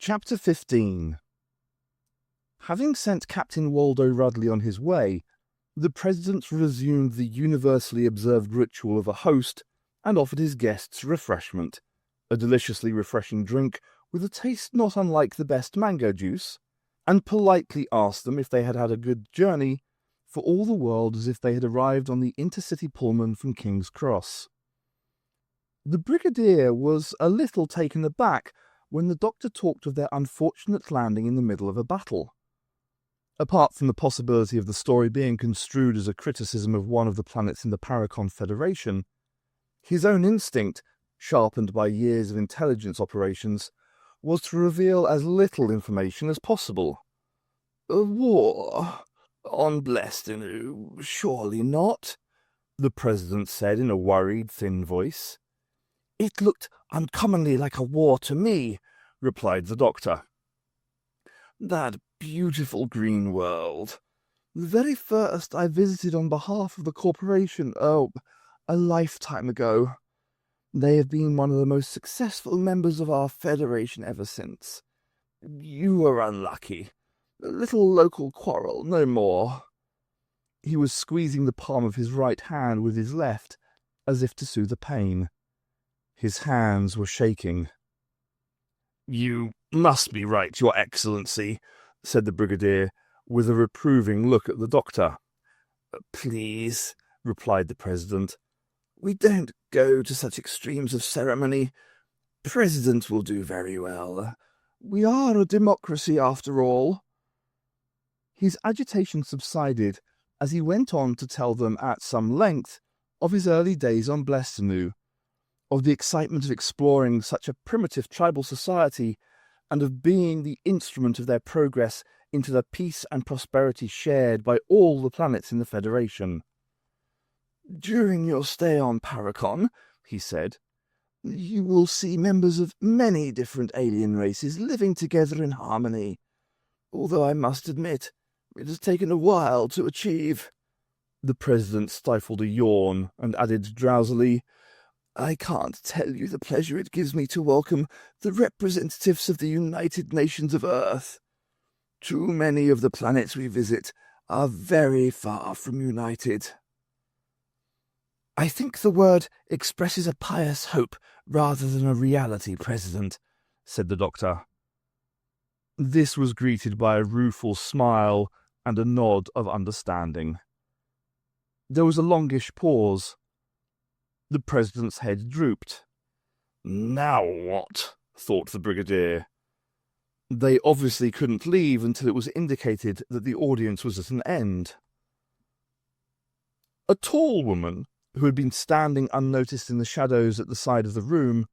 Chapter 15. Having sent Captain Waldo Rudley on his way, the President resumed the universally observed ritual of a host and offered his guests refreshment, a deliciously refreshing drink with a taste not unlike the best mango juice, and politely asked them if they had had a good journey, for all the world as if they had arrived on the intercity Pullman from King's Cross. The Brigadier was a little taken aback when the Doctor talked of their unfortunate landing in the middle of a battle. Apart from the possibility of the story being construed as a criticism of one of the planets in the Paracon Federation, his own instinct, sharpened by years of intelligence operations, was to reveal as little information as possible. "A war? On Blestinu? Surely not," the President said in a worried, thin voice. "It looked uncommonly like a war to me," replied the Doctor. "That beautiful green world. The very first I visited on behalf of the corporation, a lifetime ago. They have been one of the most successful members of our Federation ever since. You were unlucky. A little local quarrel, no more." He was squeezing the palm of his right hand with his left, as if to soothe the pain. His hands were shaking. "You must be right, Your Excellency," said the Brigadier, with a reproving look at the Doctor. "Please," replied the President, "we don't go to such extremes of ceremony. President will do very well. We are a democracy, after all." His agitation subsided as he went on to tell them at some length of his early days on Blestinu, of the excitement of exploring such a primitive tribal society, and of being the instrument of their progress into the peace and prosperity shared by all the planets in the Federation. "During your stay on Paracon," he said, "you will see members of many different alien races living together in harmony, although I must admit it has taken a while to achieve." The President stifled a yawn and added drowsily, "I can't tell you the pleasure it gives me to welcome the representatives of the United Nations of Earth. Too many of the planets we visit are very far from united." "I think the word expresses a pious hope rather than a reality, President," said the Doctor. This was greeted by a rueful smile and a nod of understanding. There was a longish pause. The President's head drooped. "Now what?" thought the Brigadier. They obviously couldn't leave until it was indicated that the audience was at an end. A tall woman, who had been standing unnoticed in the shadows at the side of the room,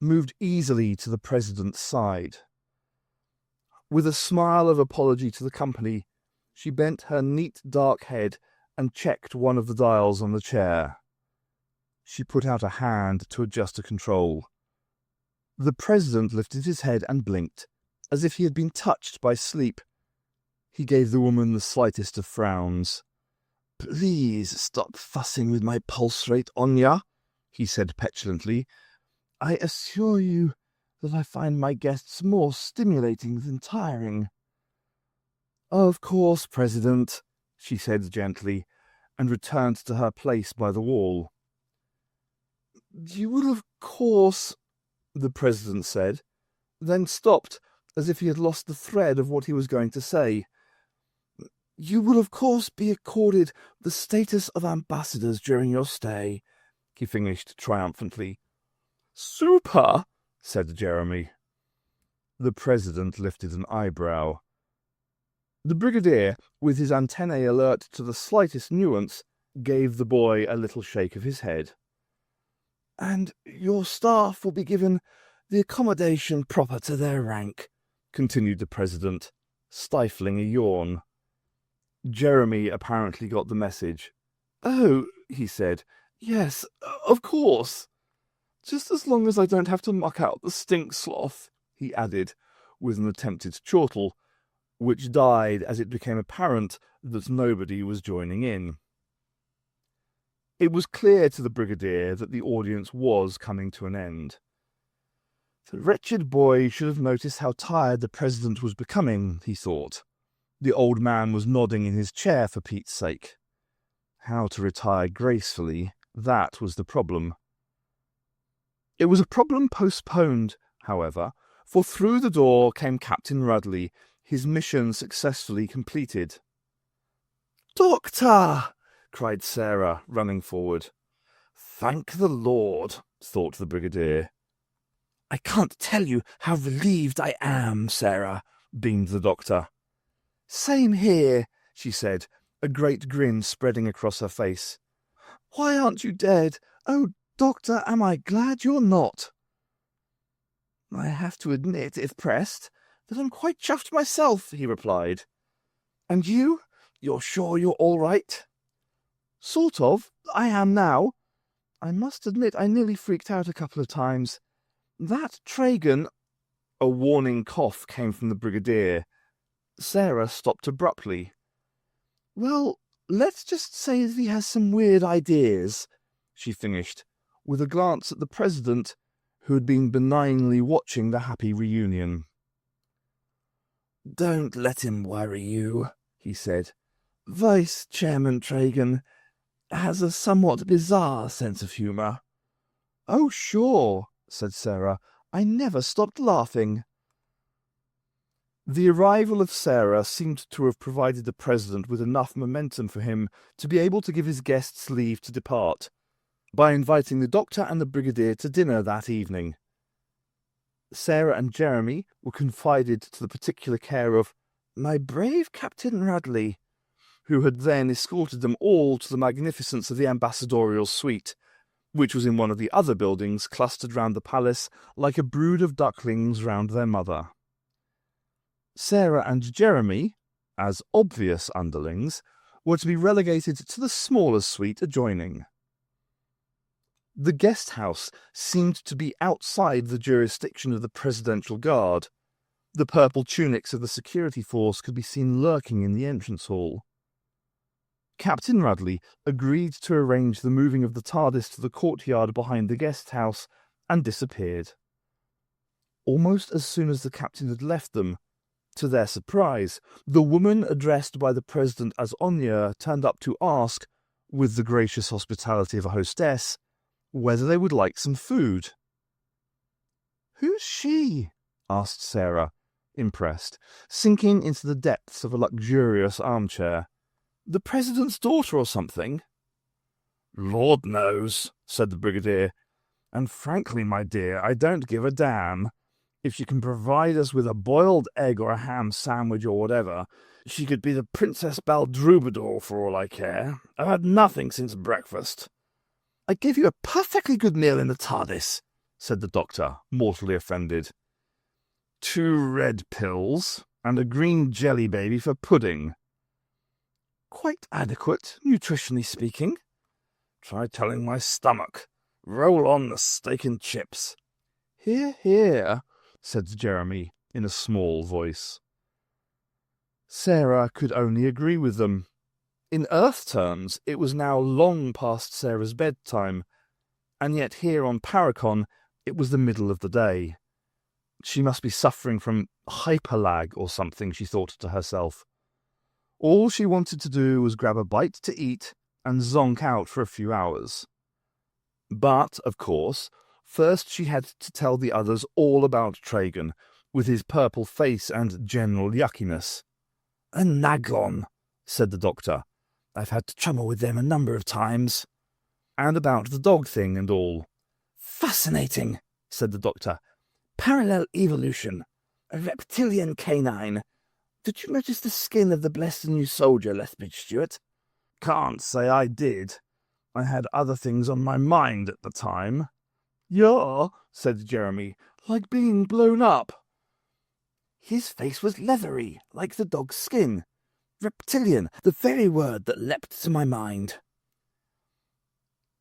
moved easily to the President's side. With a smile of apology to the company, she bent her neat dark head and checked one of the dials on the chair. She put out a hand to adjust a control. The President lifted his head and blinked, as if he had been touched by sleep. He gave the woman the slightest of frowns. "Please stop fussing with my pulse rate, Onya," he said petulantly. "I assure you that I find my guests more stimulating than tiring." "Of course, President," she said gently, and returned to her place by the wall. "You will, of course," the President said, then stopped, as if he had lost the thread of what he was going to say. "You will, of course, be accorded the status of ambassadors during your stay," he finished triumphantly. "Super," said Jeremy. The President lifted an eyebrow. The Brigadier, with his antennae alert to the slightest nuance, gave the boy a little shake of his head. "And your staff will be given the accommodation proper to their rank," continued the President, stifling a yawn. Jeremy apparently got the message. "Oh," he said, "yes, of course. Just as long as I don't have to muck out the stink sloth," he added, with an attempted chortle, which died as it became apparent that nobody was joining in. It was clear to the Brigadier that the audience was coming to an end. The wretched boy should have noticed how tired the president was becoming, he thought. The old man was nodding in his chair for Pete's sake. How to retire gracefully, that was the problem. It was a problem postponed, however, for through the door came Captain Rudley, his mission successfully completed. "Doctor!" cried Sarah, running forward. "Thank the Lord," thought the brigadier. "I can't tell you how relieved I am, Sarah," beamed the doctor. "Same here," she said, a great grin spreading across her face. "Why aren't you dead? Oh, doctor, am I glad you're not." "I have to admit, if pressed, that I'm quite chuffed myself," he replied. "And you? You're sure you're all right?" "Sort of. I am now. I must admit I nearly freaked out a couple of times. That Tragan—" A warning cough came from the brigadier. Sarah stopped abruptly. "Well, let's just say that he has some weird ideas," she finished, with a glance at the president, who had been benignly watching the happy reunion. "Don't let him worry you," he said. "Vice Chairman Tragan has a somewhat bizarre sense of humour." "Oh, sure," said Sarah. "I never stopped laughing." The arrival of Sarah seemed to have provided the president with enough momentum for him to be able to give his guests leave to depart, by inviting the doctor and the brigadier to dinner that evening. Sarah and Jeremy were confided to the particular care of "my brave Captain Rudley," who had then escorted them all to the magnificence of the ambassadorial suite, which was in one of the other buildings clustered round the palace like a brood of ducklings round their mother. Sarah and Jeremy, as obvious underlings, were to be relegated to the smaller suite adjoining. The guest house seemed to be outside the jurisdiction of the Presidential Guard. The purple tunics of the security force could be seen lurking in the entrance hall. Captain Rudley agreed to arrange the moving of the TARDIS to the courtyard behind the guest house and disappeared. Almost as soon as the captain had left them, to their surprise, the woman addressed by the president as Anya turned up to ask, with the gracious hospitality of a hostess, whether they would like some food. "Who's she?" asked Sarah, impressed, sinking into the depths of a luxurious armchair. "The president's daughter or something?" "Lord knows," said the brigadier. "And frankly, my dear, I don't give a damn. If she can provide us with a boiled egg or a ham sandwich or whatever, she could be the Princess Baldroubadour for all I care. I've had nothing since breakfast." "I gave you a perfectly good meal in the TARDIS," said the doctor, mortally offended. "2 red pills and a green jelly baby for pudding." "Quite adequate, nutritionally speaking." "Try telling my stomach. Roll on the steak and chips." "Hear, hear," said Jeremy in a small voice. Sarah could only agree with them. In Earth terms, it was now long past Sarah's bedtime, and yet here on Paracon it was the middle of the day. She must be suffering from hyperlag or something, she thought to herself. All she wanted to do was grab a bite to eat and zonk out for a few hours. But, of course, first she had to tell the others all about Tragan, with his purple face and general yuckiness. "A naglon," said the doctor. "I've had to chummel with them a number of times." "And about the dog thing and all." "Fascinating," said the doctor. "Parallel evolution. A reptilian canine. Did you notice the skin of the blessed new soldier, Lethbridge Stewart?" "Can't say I did. I had other things on my mind at the time." "Yeah," said Jeremy, "like being blown up." "His face was leathery, like the dog's skin. Reptilian, the very word that leapt to my mind."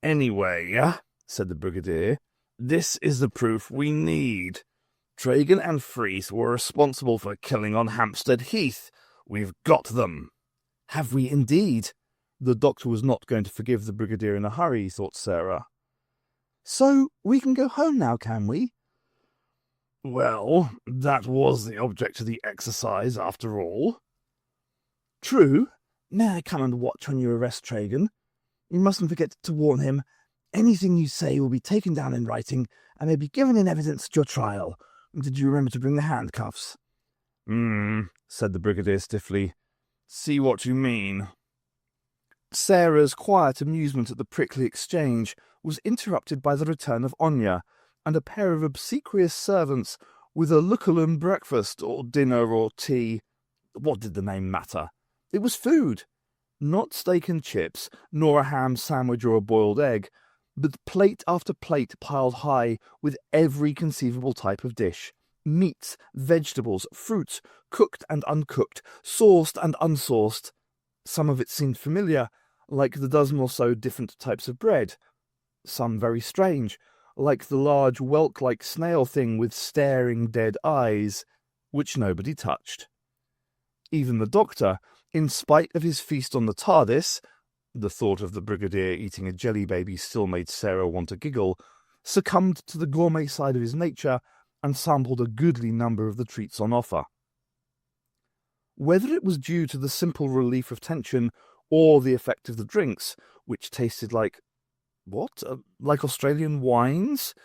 "Anyway," said the brigadier, "this is the proof we need. Tragan and Freeth were responsible for killing on Hampstead Heath. We've got them." "Have we indeed?" The doctor was not going to forgive the brigadier in a hurry, thought Sarah. "So we can go home now, can we?" Well, that was the object of the exercise, after all. True. May I come and watch when you arrest Tragan? You mustn't forget to warn him. Anything you say will be taken down in writing and may be given in evidence at your trial. Did you remember to bring the handcuffs? Said the brigadier stiffly. See what you mean. Sarah's quiet amusement at the prickly exchange was interrupted by the return of Onya and a pair of obsequious servants with a lookalum breakfast or dinner or tea. What did the name matter? It was food. Not steak and chips, nor a ham sandwich or a boiled egg, but plate after plate piled high with every conceivable type of dish. Meats, vegetables, fruits, cooked and uncooked, sauced and unsauced. Some of it seemed familiar, like the dozen or so different types of bread. Some very strange, like the large whelk-like snail thing with staring dead eyes, which nobody touched. Even the doctor, in spite of his feast on the TARDIS, the thought of the brigadier eating a jelly baby still made Sarah want to giggle, succumbed to the gourmet side of his nature and sampled a goodly number of the treats on offer. Whether it was due to the simple relief of tension or the effect of the drinks, which tasted like like Australian wines?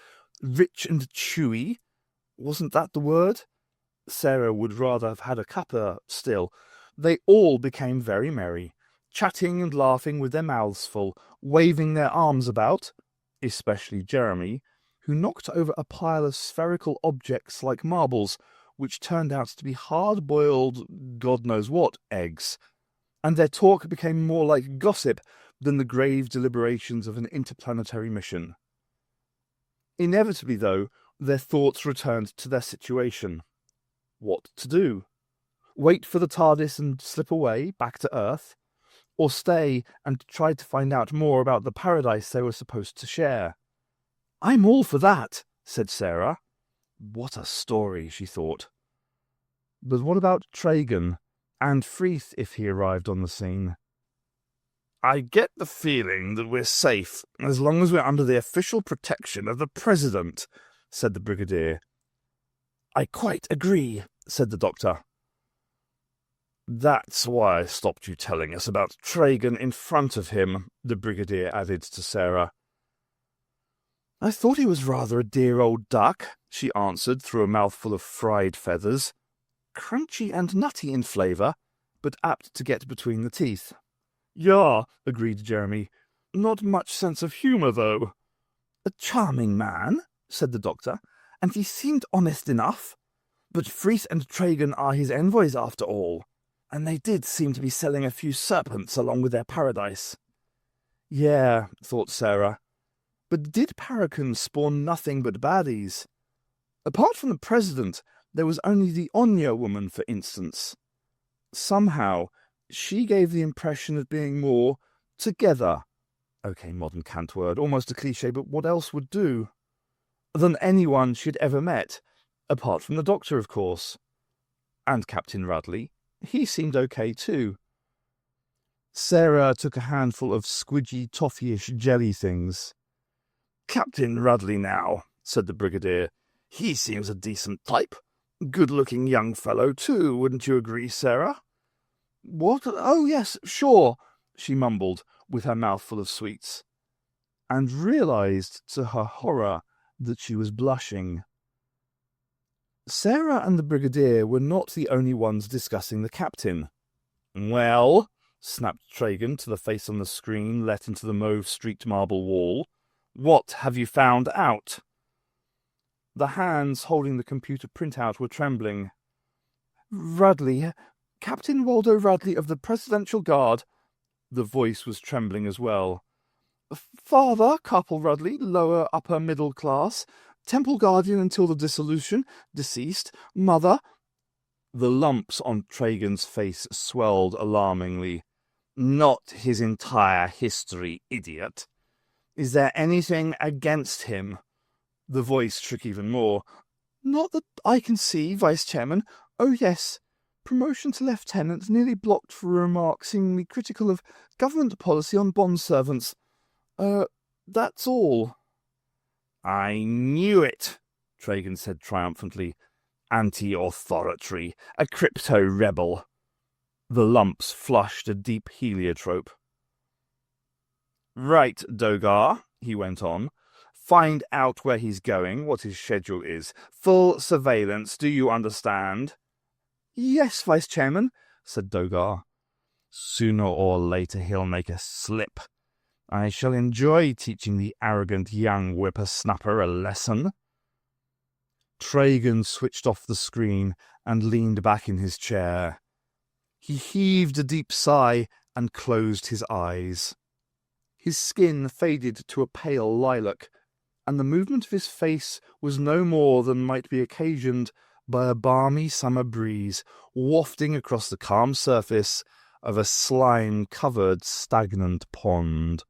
Rich and chewy? Wasn't that the word? Sarah would rather have had a cuppa still. They all became very merry, chatting and laughing with their mouths full, waving their arms about, especially Jeremy, who knocked over a pile of spherical objects like marbles, which turned out to be hard-boiled God-knows-what eggs, and their talk became more like gossip than the grave deliberations of an interplanetary mission. Inevitably, though, their thoughts returned to their situation. What to do? Wait for the TARDIS and slip away, back to Earth? Or stay and try to find out more about the paradise they were supposed to share? I'm all for that, said Sarah. What a story, she thought. But what about Tragan, and Freeth if he arrived on the scene? I get the feeling that we're safe as long as we're under the official protection of the President, said the brigadier. I quite agree, said the doctor. That's why I stopped you telling us about Tragan in front of him, the brigadier added to Sarah. I thought he was rather a dear old duck, she answered through a mouthful of fried feathers. Crunchy and nutty in flavour, but apt to get between the teeth. Yeah, agreed Jeremy. Not much sense of humour, though. A charming man, said the doctor, and he seemed honest enough. But Freeth and Tragan are his envoys after all, and they did seem to be selling a few serpents along with their paradise. Yeah, thought Sarah, but did Paragon spawn nothing but baddies? Apart from the President, there was only the Onya woman, for instance. Somehow, she gave the impression of being more together. Okay, modern cant word, almost a cliché, but what else would do? Than anyone she'd ever met, apart from the Doctor, of course. And Captain Rudley. He seemed okay, too. Sarah took a handful of squidgy, toffee-ish jelly things. Captain Rudley now, said the brigadier. He seems a decent type. Good-looking young fellow, too, wouldn't you agree, Sarah? What? Oh, yes, sure, she mumbled, with her mouth full of sweets, and realised, to her horror, that she was blushing. Sarah and the brigadier were not the only ones discussing the captain. Well, snapped Tragan to the face on the screen let into the mauve-streaked marble wall, what have you found out? The hands holding the computer printout were trembling. Rudley, Captain Waldo Rudley of the Presidential Guard. The voice was trembling as well. Father, Corporal Rudley, lower upper middle class. Temple Guardian until the dissolution. Deceased. Mother. The lumps on Tragan's face swelled alarmingly. Not his entire history, idiot. Is there anything against him? The voice shook even more. Not that I can see, Vice Chairman. Oh, yes. Promotion to lieutenant nearly blocked for a remark seemingly critical of government policy on bond servants. That's all. I knew it, Tragan said triumphantly. Anti-authoritary, a crypto-rebel. The lumps flushed a deep heliotrope. Right, Dogar, he went on. Find out where he's going, what his schedule is. Full surveillance, do you understand? Yes, Vice Chairman, said Dogar. Sooner or later he'll make a slip. I shall enjoy teaching the arrogant young whippersnapper a lesson. Tragan switched off the screen and leaned back in his chair. He heaved a deep sigh and closed his eyes. His skin faded to a pale lilac, and the movement of his face was no more than might be occasioned by a balmy summer breeze wafting across the calm surface of a slime-covered stagnant pond.